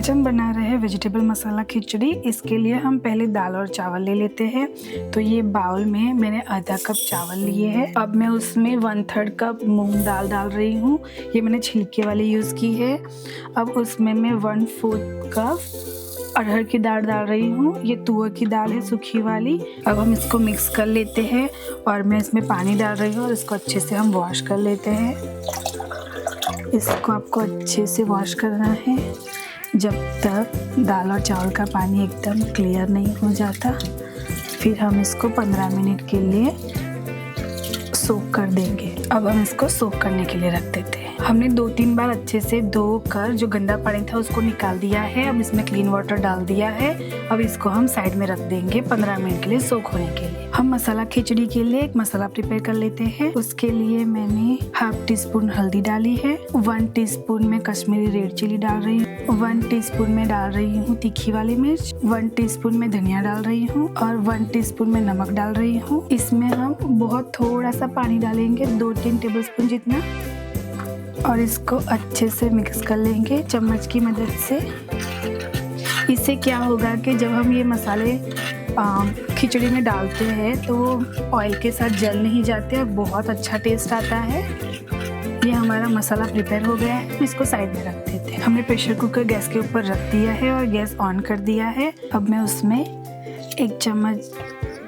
आज हम बना रहे हैं वेजिटेबल मसाला खिचड़ी। इसके लिए हम पहले दाल और चावल ले लेते हैं। तो ये बाउल में मैंने आधा कप चावल लिए हैं। अब मैं उसमें 1/3 कप मूंग दाल डाल रही हूँ। ये मैंने छिलके वाली यूज़ की है। अब उसमें मैं 1/4 कप अरहर की दाल डाल रही हूँ। ये तुअर की दाल है, सूखी वाली। अब हम इसको मिक्स कर लेते हैं और मैं इसमें पानी डाल रही हूँ और इसको अच्छे से हम वॉश कर लेते हैं। इसको आपको अच्छे से वॉश करना है जब तक दाल और चावल का पानी एकदम क्लियर नहीं हो जाता। फिर हम इसको 15 मिनट के लिए सोक कर देंगे। अब हम इसको सोक करने के लिए रख देते हैं। हमने 2-3 बार अच्छे से धो कर जो गंदा पानी था उसको निकाल दिया है। अब इसमें क्लीन वाटर डाल दिया है। अब इसको हम साइड में रख देंगे 15 मिनट के लिए सोक होने के लिए। हम मसाला खिचड़ी के लिए एक मसाला प्रिपेयर कर लेते हैं। उसके लिए मैंने 1/2 टीस्पून हल्दी डाली है, 1 टीस्पून में कश्मीरी रेड चिली डाल रही हूँ, 1 टीस्पून में डाल रही हूँ तीखी वाली मिर्च, 1 टीस्पून में धनिया डाल रही हूँ और 1 टीस्पून में नमक डाल रही हूँ। इसमें हम बहुत थोड़ा सा पानी डालेंगे, 2-3 टेबलस्पून जितना, और इसको अच्छे से मिक्स कर लेंगे चम्मच की मदद से। इससे क्या होगा कि जब हम ये मसाले खिचड़ी में डालते हैं तो वो ऑयल के साथ जल नहीं जाते और बहुत अच्छा टेस्ट आता है। ये हमारा मसाला प्रिपेयर हो गया है। इसको साइड में रख देते हैं। हमने प्रेशर कुकर गैस के ऊपर रख दिया है और गैस ऑन कर दिया है। अब मैं उसमें 1 चम्मच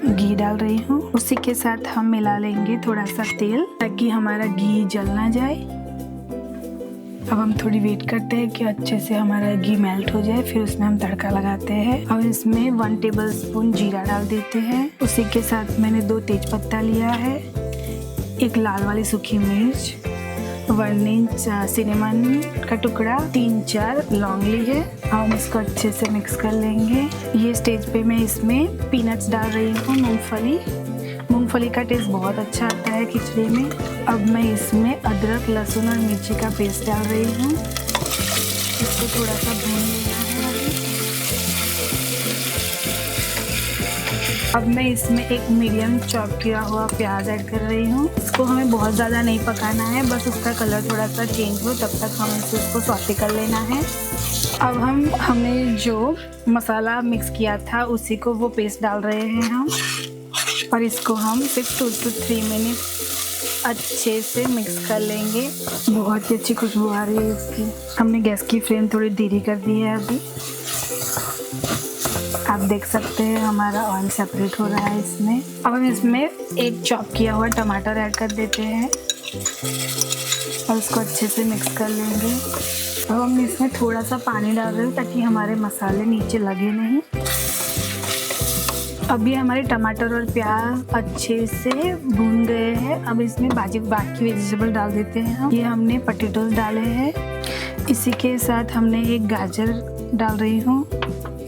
घी डाल रही हूँ। उसी के साथ हम मिला लेंगे थोड़ा सा तेल ताकि हमारा घी जल ना जाए। अब हम थोड़ी वेट करते हैं कि अच्छे से हमारा घी मेल्ट हो जाए, फिर उसमें हम तड़का लगाते हैं। अब इसमें 1 टेबलस्पून जीरा डाल देते हैं। उसी के साथ मैंने 2 तेजपत्ता लिया है, 1 लाल वाली सूखी मिर्च, 1 इंच सिनेमन का टुकड़ा, 3-4 लौंग ली है। हम इसको अच्छे से मिक्स कर लेंगे। ये स्टेज पे मैं इसमें पीनट्स डाल रही हूँ, मूंगफली का टेस्ट बहुत अच्छा आता है खिचड़ी में। अब मैं इसमें अदरक, लहसुन और मिर्ची का पेस्ट डाल रही हूँ। इसको थोड़ा सा भून लेना है। अब मैं इसमें एक मीडियम चॉप किया हुआ प्याज ऐड कर रही हूँ। इसको हमें बहुत ज़्यादा नहीं पकाना है, बस उसका कलर थोड़ा सा चेंज हो तब तक हमें इसको सौते कर लेना है। अब हमने जो मसाला मिक्स किया था उसी को वो पेस्ट डाल रहे हैं हम, और इसको हम सिर्फ 2 to 3 मिनट अच्छे से मिक्स कर लेंगे। बहुत ही अच्छी खुशबू आ रही है इसकी। हमने गैस की फ्लेम थोड़ी धीरे कर दी है। अभी आप देख सकते हैं हमारा ऑयल सेपरेट हो रहा है इसमें। अब हम इसमें एक चॉप किया हुआ टमाटर ऐड कर देते हैं और उसको अच्छे से मिक्स कर लेंगे। अब हम इसमें थोड़ा सा पानी डाल रहे हैं ताकि हमारे मसाले नीचे लगे नहीं। अभी हमारे टमाटर और प्याज अच्छे से भून गए हैं। अब इसमें बाकी वेजिटेबल डाल देते हैं हम। ये हमने पोटैटोज डाले हैं। इसी के साथ हमने एक गाजर डाल रही हूँ,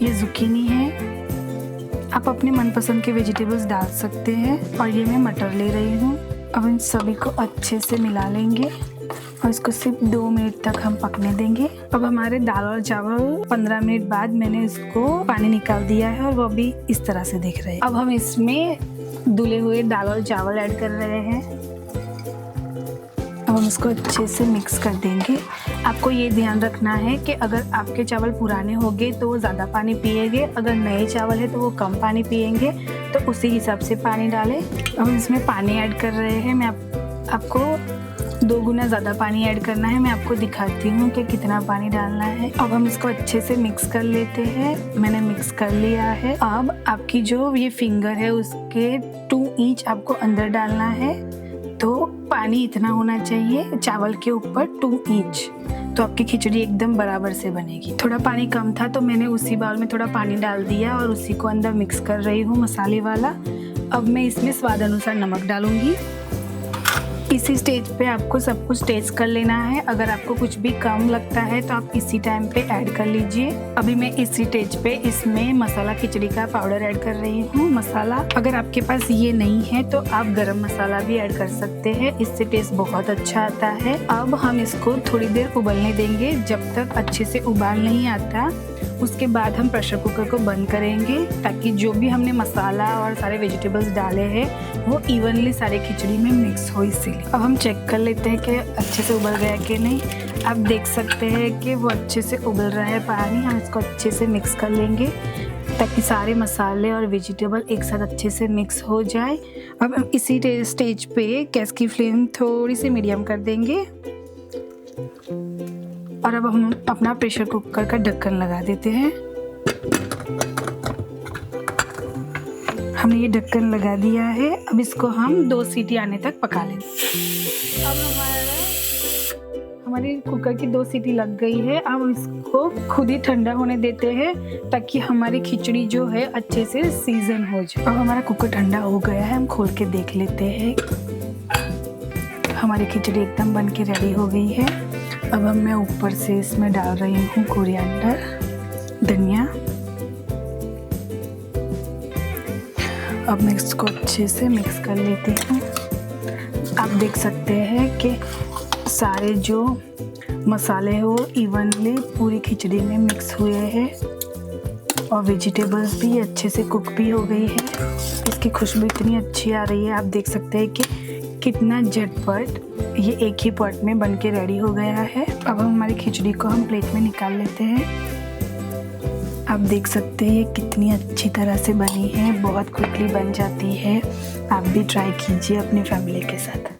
ये जुकीनी है। आप अपने मनपसंद के वेजिटेबल्स डाल सकते हैं। और ये मैं मटर ले रही हूँ। अब इन सभी को अच्छे से मिला लेंगे और इसको सिर्फ 2 मिनट तक हम पकने देंगे। अब हमारे दाल और चावल 15 मिनट बाद मैंने इसको पानी निकाल दिया है और वो भी इस तरह से दिख रहे हैं। अब हम इसमें धुले हुए दाल और चावल ऐड कर रहे हैं। अब हम इसको अच्छे से मिक्स कर देंगे। आपको ये ध्यान रखना है कि अगर आपके चावल पुराने होंगे तो वो ज़्यादा पानी पिएंगे, अगर नए चावल है तो वो कम पानी पिएंगे, तो उसी हिसाब से पानी डालें। अब हम इसमें पानी ऐड कर रहे हैं। मैं आपको 2 गुना ज़्यादा पानी ऐड करना है। मैं आपको दिखाती हूँ कि कितना पानी डालना है। अब हम इसको अच्छे से मिक्स कर लेते हैं। मैंने मिक्स कर लिया है। अब आपकी जो ये फिंगर है उसके 2 इंच आपको अंदर डालना है। तो पानी इतना होना चाहिए चावल के ऊपर 2 इंच, तो आपकी खिचड़ी एकदम बराबर से बनेगी। थोड़ा पानी कम था तो मैंने उसी बाउल में थोड़ा पानी डाल दिया और उसी को अंदर मिक्स कर रही हूँ मसाले वाला। अब मैं इसमें स्वाद अनुसार नमक डालूंगी। इसी स्टेज पे आपको सब कुछ टेस्ट कर लेना है। अगर आपको कुछ भी कम लगता है तो आप इसी टाइम पे ऐड कर लीजिए। अभी मैं इसी स्टेज पे इसमें मसाला खिचड़ी का पाउडर ऐड कर रही हूँ। मसाला अगर आपके पास ये नहीं है तो आप गरम मसाला भी ऐड कर सकते हैं, इससे टेस्ट बहुत अच्छा आता है। अब हम इसको थोड़ी देर उबलने देंगे जब तक अच्छे से उबाल नहीं आता। उसके बाद हम प्रेशर कुकर को बंद करेंगे ताकि जो भी हमने मसाला और सारे वेजिटेबल्स डाले हैं वो इवनली सारे खिचड़ी में मिक्स हो। इसीलिए अब हम चेक कर लेते हैं कि अच्छे से उबल गया कि नहीं। आप देख सकते हैं कि वो अच्छे से उबल रहा है पानी। हम इसको अच्छे से मिक्स कर लेंगे ताकि सारे मसाले और वेजिटेबल एक साथ अच्छे से मिक्स हो जाए। अब हम इसी स्टेज पे गैस की फ्लेम थोड़ी सी मीडियम कर देंगे और अब हम अपना प्रेशर कुकर का ढक्कन लगा देते हैं। हमने ये ढक्कन लगा दिया है। अब इसको हम 2 सीटी आने तक पका लेंगे। अब हमारे कुकर की 2 सीटी लग गई है। अब इसको खुद ही ठंडा होने देते हैं ताकि हमारी खिचड़ी जो है अच्छे से सीजन हो जाए। अब हमारा कुकर ठंडा हो गया है, हम खोल के देख लेते हैं। हमारी खिचड़ी एकदम बन के रेडी हो गई है। अब मैं ऊपर से इसमें डाल रही हूँ कोरिएंडर, धनिया। अब मैं इसको अच्छे से मिक्स कर लेती हूँ। आप देख सकते हैं कि सारे जो मसाले हैं वो इवनली पूरी खिचड़ी में मिक्स हुए हैं और वेजिटेबल्स भी अच्छे से कुक भी हो गई है। इसकी खुशबू इतनी अच्छी आ रही है। आप देख सकते हैं कि कितना झटपट ये एक ही पॉट में बन के रेडी हो गया है। अब हम हमारी खिचड़ी को हम प्लेट में निकाल लेते हैं। आप देख सकते हैं ये कितनी अच्छी तरह से बनी है, बहुत क्विकली बन जाती है। आप भी ट्राई कीजिए अपनी फैमिली के साथ।